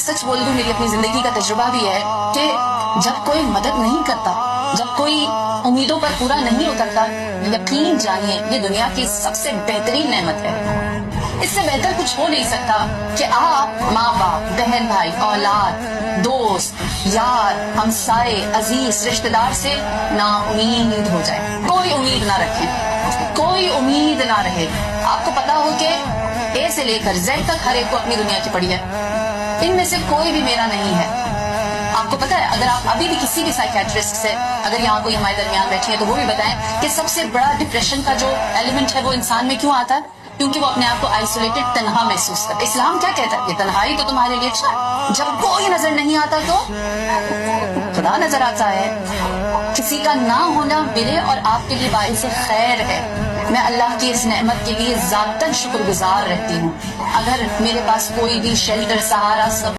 سچ بول دوں، میری اپنی زندگی کا تجربہ بھی ہے کہ جب کوئی مدد نہیں کرتا، جب کوئی امیدوں پر پورا نہیں اترتا، یقین جانیے یہ دنیا کی سب سے بہترین نعمت ہے۔ اس سے بہتر کچھ ہو نہیں سکتا کہ آپ ماں باپ، بہن بھائی، اولاد، دوست، یار، ہمسائے، عزیز، رشتہ دار سے نا امید ہو جائے، کوئی امید نہ رکھیں، کوئی امید نہ رہے۔ آپ کو پتا ہو کہ اے سے لے کر زیڈ تک ہر ایک کو اپنی دنیا کی پڑی ہے، ان میں سے کوئی بھی میرا نہیں ہے۔ آپ کو پتا ہے اگر آپ ابھی بھی کسی بھی سائیکیٹرسٹ سے، اگر یہاں کوئی ہمارے درمیان بیٹھے ہیں تو وہ بھی بتائیں کہ سب سے بڑا ڈپریشن کا جو ایلیمنٹ ہے وہ انسان میں کیوں آتا ہے؟ کیونکہ وہ اپنے آپ کو آئسولیٹڈ، تنہا محسوس کرتا ہے۔ اسلام کیا کہتا ہے؟ یہ تنہائی تو تمہارے لیے اچھا ہے۔ جب کوئی نظر نہیں آتا تو خدا نظر آتا ہے۔ کسی کا نہ ہونا میرے اور آپ کے لیے باعث خیر ہے۔ میں اللہ کی اس نعمت کے لیے ذاتاً شکر گزار رہتی ہوں۔ اگر میرے پاس کوئی بھی شیلٹر، سہارا،